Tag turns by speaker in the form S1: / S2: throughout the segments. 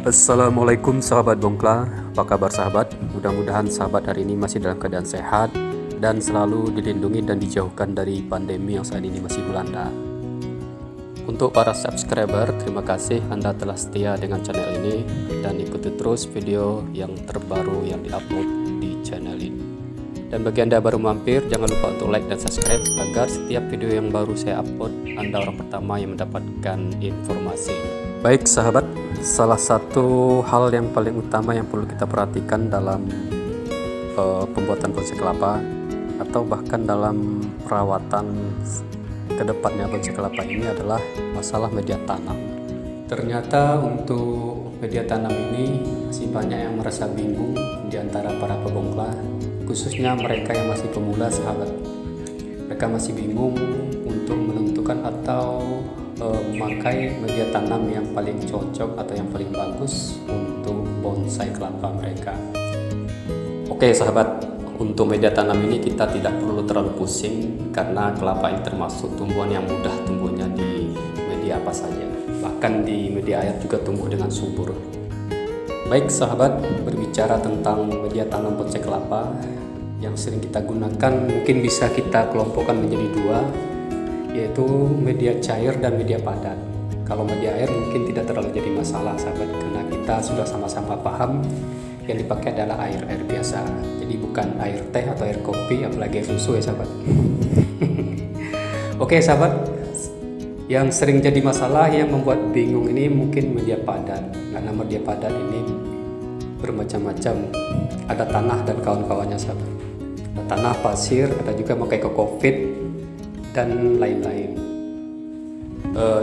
S1: Assalamualaikum sahabat Bongkla, apa kabar sahabat? Mudah-mudahan sahabat hari ini masih dalam keadaan sehat dan selalu dilindungi dan dijauhkan dari pandemi yang saat ini masih melanda. Untuk para subscriber, terima kasih Anda telah setia dengan channel ini dan ikuti terus video yang terbaru yang diupload di channel ini. Dan bagi Anda baru mampir, jangan lupa untuk like dan subscribe agar setiap video yang baru saya upload, Anda orang pertama yang mendapatkan informasi. Baik sahabat, salah satu hal yang paling utama yang perlu kita perhatikan dalam pembuatan bonsai kelapa atau bahkan dalam perawatan kedepannya bonsai kelapa ini adalah masalah media tanam. Ternyata untuk media tanam ini masih banyak yang merasa bingung di antara para pebongkla, khususnya mereka yang masih pemula sahabat. Mereka masih bingung untuk menentukan atau memakai media tanam yang paling cocok atau yang paling bagus untuk bonsai kelapa mereka. Oke sahabat, untuk media tanam ini kita tidak perlu terlalu pusing karena kelapa ini termasuk tumbuhan yang mudah tumbuhnya di media apa saja, bahkan di media air juga tumbuh dengan subur. Baik sahabat, berbicara tentang media tanam bonsai kelapa yang sering kita gunakan mungkin bisa kita kelompokkan menjadi dua, yaitu media cair dan media padat. Kalau media air mungkin tidak terlalu jadi masalah sahabat, karena kita sudah sama-sama paham yang dipakai adalah air biasa, jadi bukan air teh atau air kopi, apalagi air susu ya sahabat. Oke sahabat, yang sering jadi masalah yang membuat bingung ini mungkin media padat, karena media padat ini bermacam-macam, ada tanah dan kawan-kawannya sahabat, ada tanah, pasir, ada juga pakai kokopit dan lain-lain.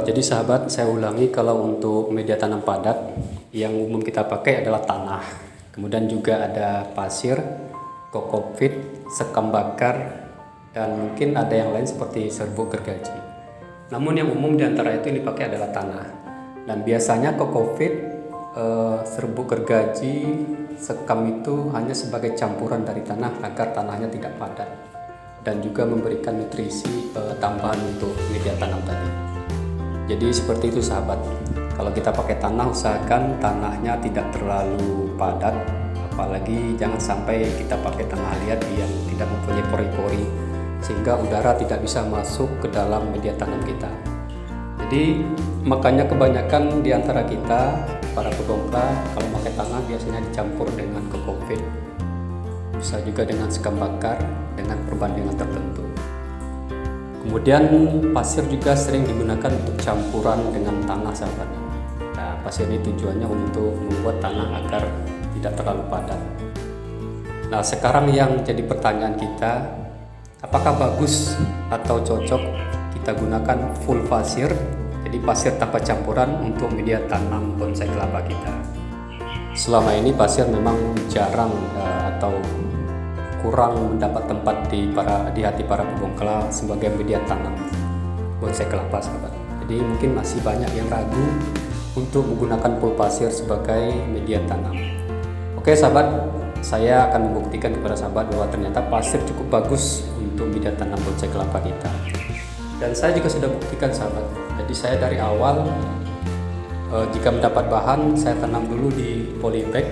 S1: Jadi sahabat, saya ulangi, kalau untuk media tanam padat yang umum kita pakai adalah tanah, kemudian juga ada pasir, kokopit, sekam bakar, dan mungkin ada yang lain seperti serbuk gergaji. Namun yang umum diantara itu yang dipakai adalah tanah, dan biasanya kokopit, serbuk gergaji, sekam itu hanya sebagai campuran dari tanah agar tanahnya tidak padat dan juga memberikan nutrisi tambahan untuk media tanam tadi. Jadi seperti itu sahabat, kalau kita pakai tanah usahakan tanahnya tidak terlalu padat, apalagi jangan sampai kita pakai tanah liat yang tidak mempunyai pori-pori sehingga udara tidak bisa masuk ke dalam media tanam kita. Jadi makanya kebanyakan di antara kita para pebongkla kalau pakai tanah biasanya dicampur dengan kokopit, bisa juga dengan sekam bakar dengan perbandingan tertentu. Kemudian pasir juga sering digunakan untuk campuran dengan tanah sahabat. Nah, pasir ini tujuannya untuk membuat tanah agar tidak terlalu padat. Nah, sekarang yang jadi pertanyaan kita, apakah bagus atau cocok kita gunakan full pasir, jadi pasir tanpa campuran untuk media tanam bonsai kelapa kita? Selama ini pasir memang jarang atau kurang mendapat tempat di hati para pebongkla sebagai media tanam bonsai kelapa sahabat. Jadi mungkin masih banyak yang ragu untuk menggunakan full pasir sebagai media tanam. Oke sahabat, saya akan membuktikan kepada sahabat bahwa ternyata pasir cukup bagus untuk media tanam bonsai kelapa kita. Dan saya juga sudah buktikan sahabat. Jadi saya dari awal jika mendapat bahan, saya tanam dulu di polybag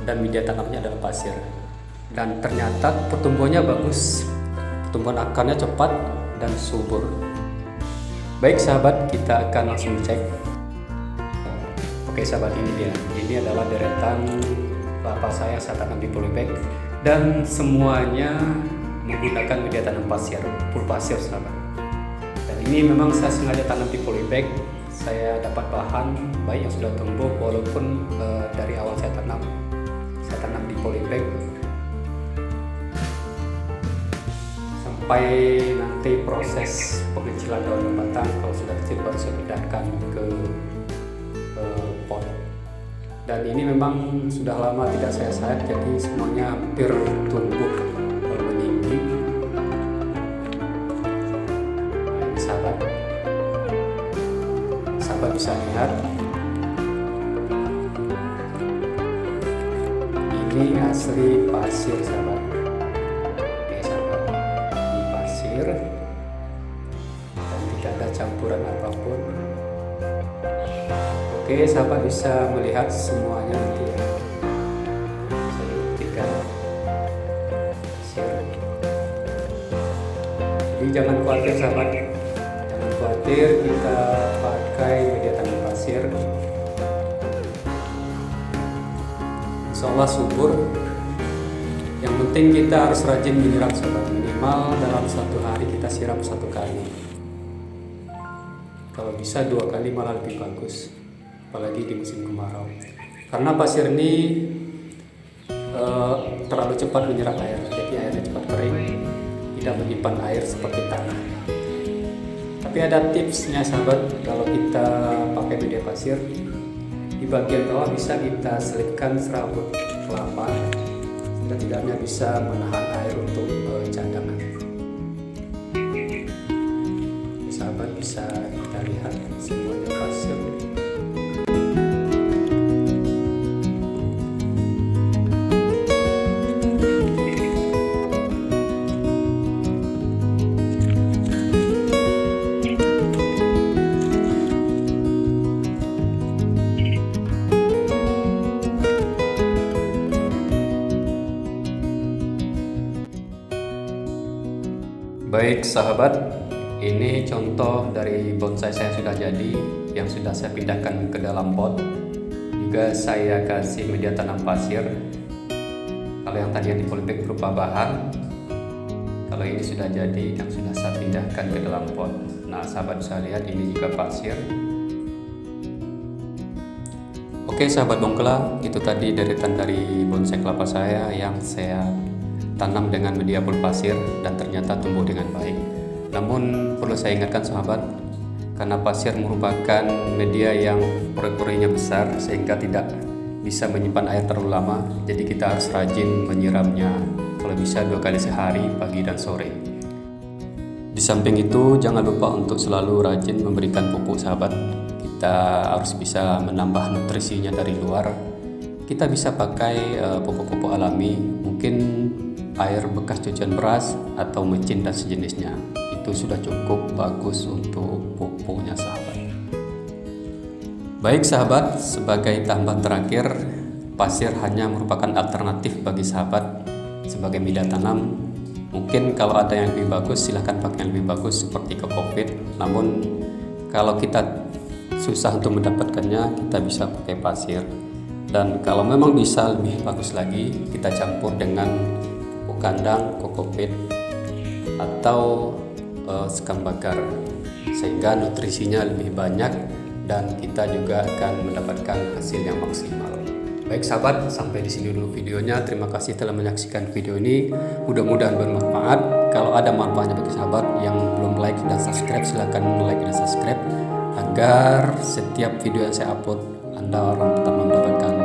S1: dan media tanamnya adalah pasir. Dan ternyata pertumbuhannya bagus, pertumbuhan akarnya cepat dan subur. Baik sahabat, kita akan langsung cek. Oke sahabat, ini dia, ini adalah deretan kelapa saya tanam di polybag dan semuanya menggunakan media tanam pasir, full pasir sahabat. Dan ini memang saya sengaja tanam di polybag, saya dapat bahan baik yang sudah tumbuh walaupun dari awal saya tanam di polybag. Sampai nanti proses pengecilan daun batang, kalau sudah kecil baru saya pindahkan ke pot. Dan ini memang sudah lama tidak saya sayat, jadi semuanya hampir tumbuh meninggi. Nah, ini sahabat bisa lihat, ini asli pasir sahabat. Dan tidak ada campuran apapun. Oke, sahabat bisa melihat semuanya nanti ya. Saya buktikan pasir. Jadi jangan khawatir sahabat, jangan khawatir kita pakai media tanam pasir. Insya Allah subur. Yang penting kita harus rajin menyiram sahabat, minimal dalam satu hari kita siram 1 kali. Kalau bisa 2 kali malah lebih bagus, apalagi di musim kemarau. Karena pasir ini terlalu cepat menyerap air, jadi airnya cepat kering, tidak menyimpan air seperti tanah. Tapi ada tipsnya sahabat, kalau kita pakai media pasir, di bagian bawah bisa kita selipkan serabut kelapa, setidaknya bisa menahan air untuk cadangan. Sahabat bisa kita lihat semuanya pasir. Baik sahabat, ini contoh dari bonsai saya sudah jadi, yang sudah saya pindahkan ke dalam pot. Juga saya kasih media tanam pasir. Kalau yang tadi yang di polybag berupa bahan, kalau ini sudah jadi yang sudah saya pindahkan ke dalam pot. Nah sahabat bisa lihat ini juga pasir. Oke sahabat Bongkela, itu tadi deretan dari bonsai kelapa saya yang saya tanam dengan media pul pasir dan ternyata tumbuh dengan baik. Namun perlu saya ingatkan sahabat, karena pasir merupakan media yang pori-porinya besar sehingga tidak bisa menyimpan air terlalu lama, jadi kita harus rajin menyiramnya, kalau bisa 2 kali sehari, pagi dan sore. Di samping itu jangan lupa untuk selalu rajin memberikan pupuk sahabat. Kita harus bisa menambah nutrisinya dari luar. Kita bisa pakai pupuk-pupuk alami, mungkin air bekas cucian beras atau mecin dan sejenisnya. Itu sudah cukup bagus untuk pupuknya sahabat. Baik sahabat, sebagai tambahan terakhir, pasir hanya merupakan alternatif bagi sahabat sebagai media tanam. Mungkin kalau ada yang lebih bagus silahkan pakai yang lebih bagus seperti kokopit. Namun kalau kita susah untuk mendapatkannya, kita bisa pakai pasir. Dan kalau memang bisa lebih bagus lagi, kita campur dengan kandang, kokopit atau sekam bakar, sehingga nutrisinya lebih banyak dan kita juga akan mendapatkan hasil yang maksimal. Baik sahabat, sampai di sini dulu videonya. Terima kasih telah menyaksikan video ini. Mudah-mudahan bermanfaat. Kalau ada manfaatnya bagi sahabat yang belum like dan subscribe, silahkan like dan subscribe agar setiap video yang saya upload Anda orang pertama mendapatkan